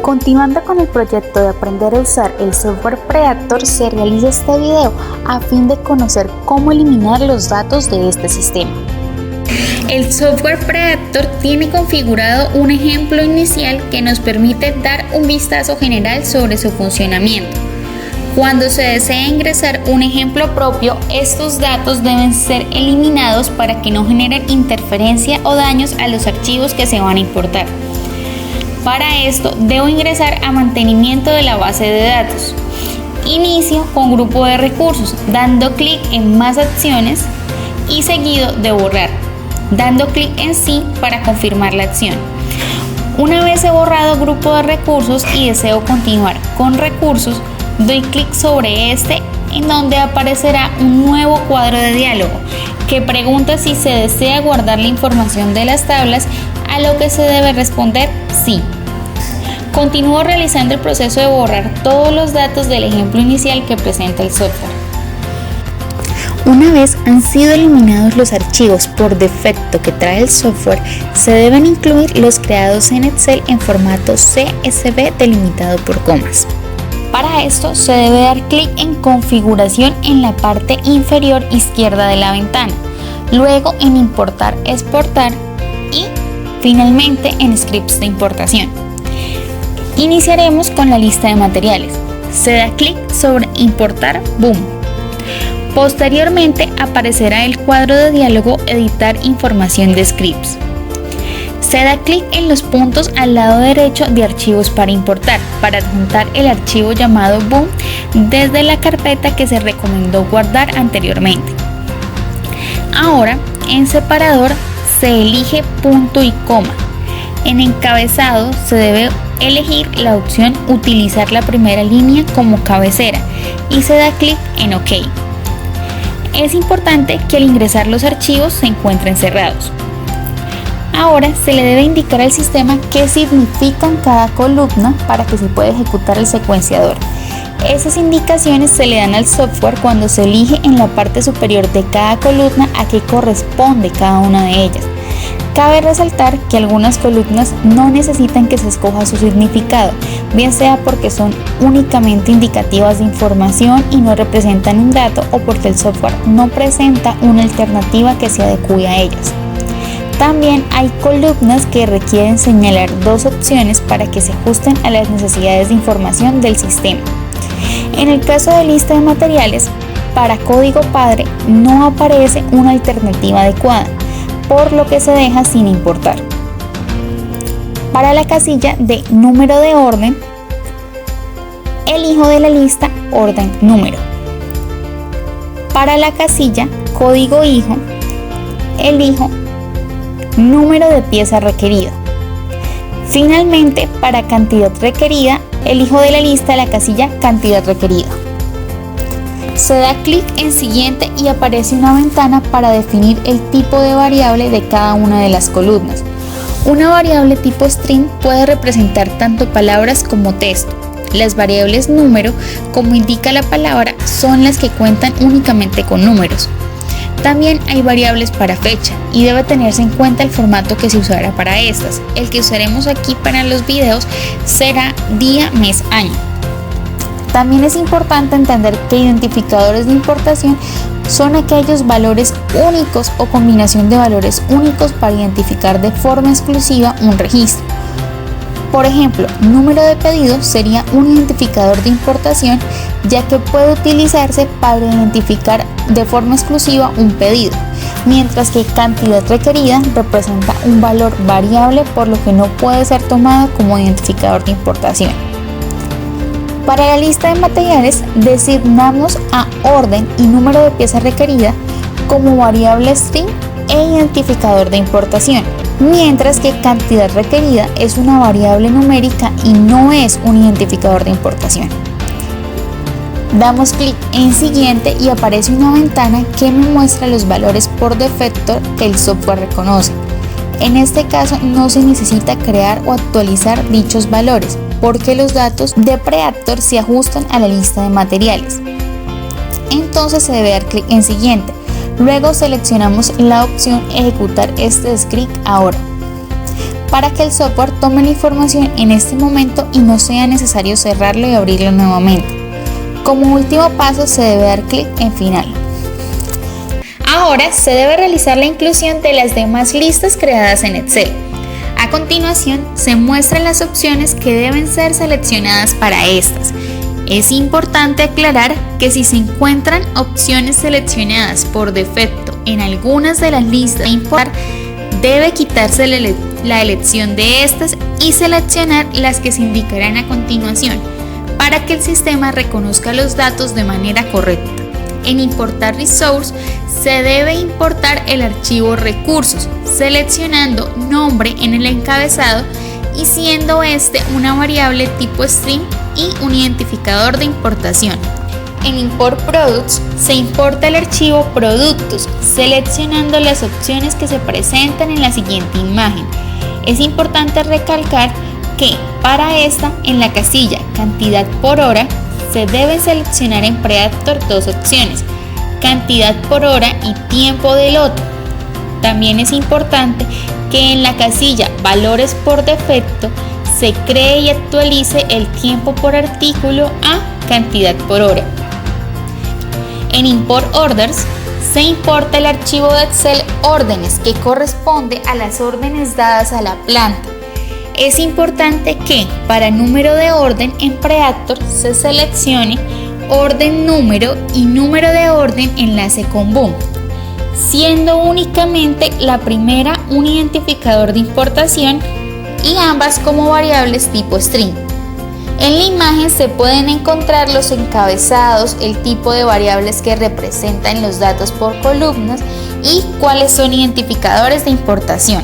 Continuando con el proyecto de aprender a usar el software Predator, se realiza este video a fin de conocer cómo eliminar los datos de este sistema. El software Predator tiene configurado un ejemplo inicial que nos permite dar un vistazo general sobre su funcionamiento. Cuando se desea ingresar un ejemplo propio, estos datos deben ser eliminados para que no generen interferencia o daños a los archivos que se van a importar. Para esto, debo ingresar a mantenimiento de la base de datos. Inicio con grupo de recursos, dando clic en más acciones y seguido de borrar, dando clic en sí para confirmar la acción. Una vez he borrado grupo de recursos y deseo continuar con recursos, doy clic sobre este, en donde aparecerá un nuevo cuadro de diálogo que pregunta si se desea guardar la información de las tablas, a lo que se debe responder sí. Continúo realizando el proceso de borrar todos los datos del ejemplo inicial que presenta el software. Una vez han sido eliminados los archivos por defecto que trae el software, se deben incluir los creados en Excel en formato CSV delimitado por comas. Para esto se debe dar clic en configuración en la parte inferior izquierda de la ventana, luego en importar, exportar y finalmente en scripts de importación. Iniciaremos con la lista de materiales. Se da clic sobre importar, boom. Posteriormente aparecerá el cuadro de diálogo editar información de scripts. Se da clic en los puntos al lado derecho de archivos para importar, para adjuntar el archivo llamado boom desde la carpeta que se recomendó guardar anteriormente. Ahora, en separador se elige punto y coma. En encabezado se debe elegir la opción utilizar la primera línea como cabecera y se da clic en OK. Es importante que al ingresar los archivos se encuentren cerrados. Ahora se le debe indicar al sistema qué significan cada columna para que se pueda ejecutar el secuenciador. Esas indicaciones se le dan al software cuando se elige en la parte superior de cada columna a qué corresponde cada una de ellas. Cabe resaltar que algunas columnas no necesitan que se escoja su significado, bien sea porque son únicamente indicativas de información y no representan un dato, o porque el software no presenta una alternativa que se adecue a ellas. También hay columnas que requieren señalar dos opciones para que se ajusten a las necesidades de información del sistema. En el caso de lista de materiales, para código padre no aparece una alternativa adecuada, por lo que se deja sin importar. Para la casilla de número de orden, elijo de la lista orden número. Para la casilla código hijo, elijo número de pieza requerida. Finalmente, para cantidad requerida, elijo de la lista la casilla cantidad requerida. Se da clic en siguiente y aparece una ventana para definir el tipo de variable de cada una de las columnas. Una variable tipo string puede representar tanto palabras como texto. Las variables número, como indica la palabra, son las que cuentan únicamente con números. También hay variables para fecha y debe tenerse en cuenta el formato que se usará para estas. El que usaremos aquí para los videos será día, mes, año. También es importante entender que identificadores de importación son aquellos valores únicos o combinación de valores únicos para identificar de forma exclusiva un registro. Por ejemplo, número de pedido sería un identificador de importación, ya que puede utilizarse para identificar de forma exclusiva un pedido, mientras que cantidad requerida representa un valor variable, por lo que no puede ser tomada como identificador de importación. Para la lista de materiales, designamos a orden y número de pieza requerida como variable string e identificador de importación, mientras que cantidad requerida es una variable numérica y no es un identificador de importación. Damos clic en siguiente y aparece una ventana que me muestra los valores por defecto que el software reconoce. En este caso no se necesita crear o actualizar dichos valores, porque los datos de Predator se ajustan a la lista de materiales. Entonces se debe dar clic en siguiente. Luego seleccionamos la opción ejecutar este script ahora. para que el software tome la información en este momento y no sea necesario cerrarlo y abrirlo nuevamente. Como último paso se debe dar clic en final. Ahora se debe realizar la inclusión de las demás listas creadas en Excel. A continuación se muestran las opciones que deben ser seleccionadas para estas. Es importante aclarar que si se encuentran opciones seleccionadas por defecto en algunas de las listas de importar, debe quitarse la elección de estas y seleccionar las que se indicarán a continuación para que el sistema reconozca los datos de manera correcta. En Importar Resource se debe importar el archivo Recursos, seleccionando Nombre en el encabezado y siendo este una variable tipo string y un identificador de importación. En Import Products se importa el archivo Productos, seleccionando las opciones que se presentan en la siguiente imagen. Es importante recalcar que para esta, en la casilla Cantidad por hora, se deben seleccionar en Preactor dos opciones, Cantidad por hora y Tiempo de lote. También es importante que en la casilla Valores por defecto se cree y actualice el tiempo por artículo a cantidad por hora. En Import Orders se importa el archivo de Excel órdenes que corresponde a las órdenes dadas a la planta. Es importante que para número de orden en Preactor se seleccione orden número y número de orden enlace con boom, siendo únicamente la primera un identificador de importación y ambas como variables tipo string. En la imagen se pueden encontrar los encabezados, el tipo de variables que representan los datos por columnas y cuáles son identificadores de importación.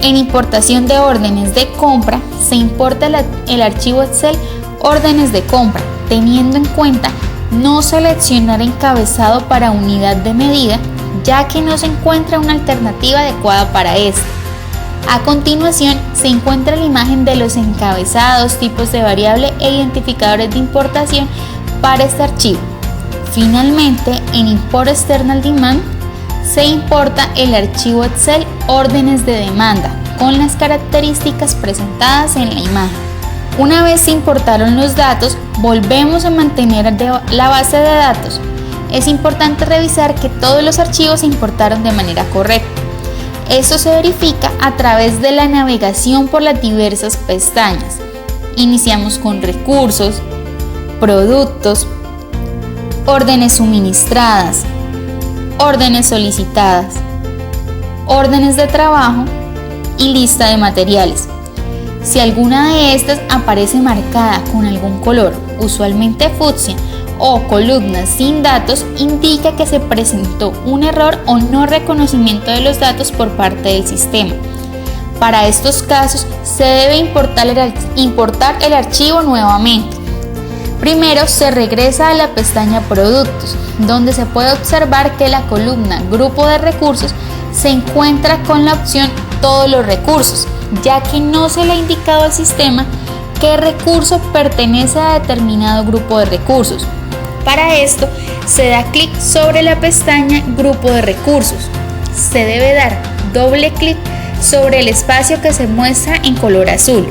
En importación de órdenes de compra se importa el archivo Excel órdenes de compra, teniendo en cuenta no seleccionar encabezado para unidad de medida, ya que no se encuentra una alternativa adecuada para esto. A continuación se encuentra la imagen de los encabezados, tipos de variable e identificadores de importación para este archivo. Finalmente, en Import External Demand se importa el archivo Excel órdenes de demanda con las características presentadas en la imagen. Una vez se importaron los datos, volvemos a mantener la base de datos. Es importante revisar que todos los archivos se importaron de manera correcta. Esto se verifica a través de la navegación por las diversas pestañas. Iniciamos con recursos, productos, órdenes suministradas, órdenes solicitadas, órdenes de trabajo y lista de materiales. Si alguna de estas aparece marcada con algún color, usualmente fucsia, o columnas sin datos, indica que se presentó un error o no reconocimiento de los datos por parte del sistema. Para estos casos se debe importar el archivo nuevamente. Primero se regresa a la pestaña Productos, donde se puede observar que la columna Grupo de recursos se encuentra con la opción Todos los recursos, ya que no se le ha indicado al sistema qué recurso pertenece a determinado grupo de recursos. Para esto se da clic sobre la pestaña Grupo de recursos. Se debe dar doble clic sobre el espacio que se muestra en color azul.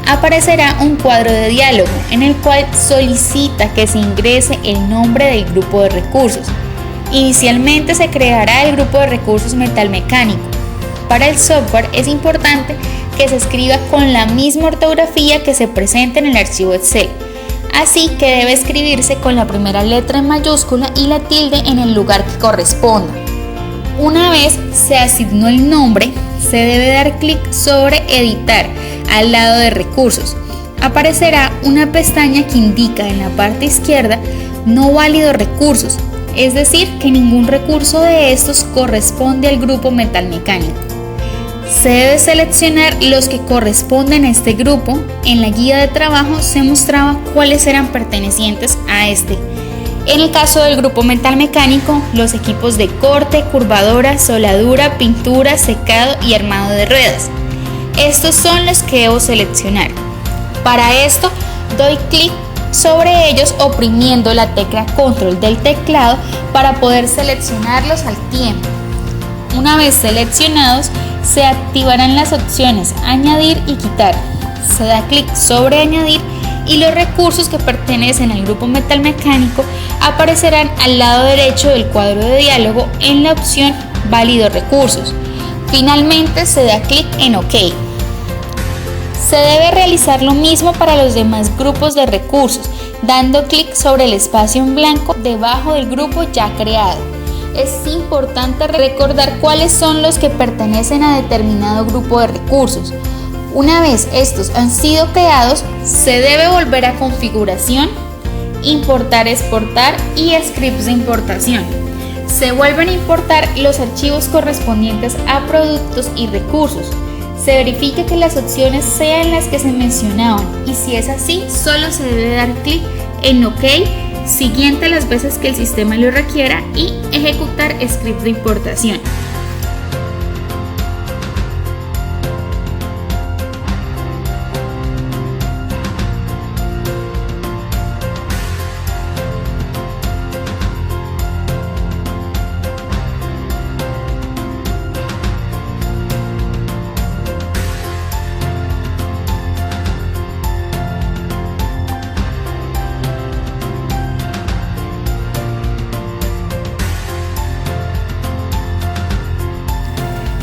Aparecerá un cuadro de diálogo en el cual solicita que se ingrese el nombre del grupo de recursos. Inicialmente se creará el grupo de recursos metalmecánico. Para el software es importante que se escriba con la misma ortografía que se presenta en el archivo Excel. Así que debe escribirse con la primera letra en mayúscula y la tilde en el lugar que corresponda. Una vez se asignó el nombre, se debe dar clic sobre Editar al lado de Recursos. Aparecerá una pestaña que indica en la parte izquierda No válido recursos, es decir, que ningún recurso de estos corresponde al grupo metalmecánico. Se debe seleccionar los que corresponden a este grupo. En la guía de trabajo se mostraba cuáles eran pertenecientes a este. En el caso del grupo metalmecánico, los equipos de corte, curvadora, soldadura, pintura, secado y armado de ruedas. Estos son los que debo seleccionar. Para esto, doy clic sobre ellos oprimiendo la tecla Control del teclado para poder seleccionarlos al tiempo. Una vez seleccionados, se activarán las opciones Añadir y Quitar. Se da clic sobre Añadir y los recursos que pertenecen al grupo metalmecánico aparecerán al lado derecho del cuadro de diálogo en la opción Válidos recursos. Finalmente se da clic en OK. Se debe realizar lo mismo para los demás grupos de recursos, dando clic sobre el espacio en blanco debajo del grupo ya creado. Es importante recordar cuáles son los que pertenecen a determinado grupo de recursos. Una vez estos han sido creados, se debe volver a Configuración, Importar, Exportar y Scripts de importación. Se vuelven a importar los archivos correspondientes a productos y recursos. Se verifica que las opciones sean las que se mencionaban y si es así, solo se debe dar clic en OK, siguiente las veces que el sistema lo requiera y ejecutar script de importación.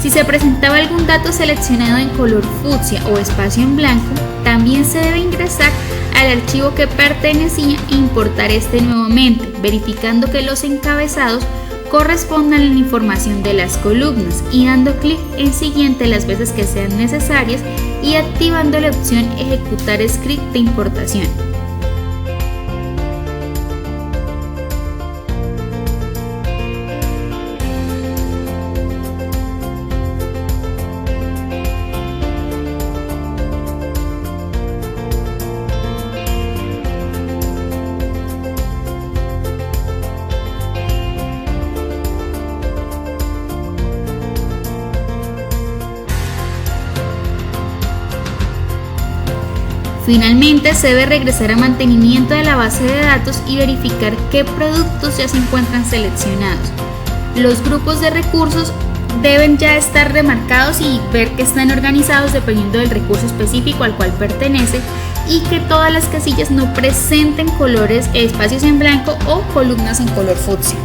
Si se presentaba algún dato seleccionado en color fucsia o espacio en blanco, también se debe ingresar al archivo que pertenecía e importar este nuevamente, verificando que los encabezados correspondan a la información de las columnas y dando clic en siguiente las veces que sean necesarias y activando la opción Ejecutar script de importación. Finalmente, se debe regresar a mantenimiento de la base de datos y verificar qué productos ya se encuentran seleccionados. Los grupos de recursos deben ya estar remarcados y ver que están organizados dependiendo del recurso específico al cual pertenece y que todas las casillas no presenten colores, espacios en blanco o columnas en color fucsia.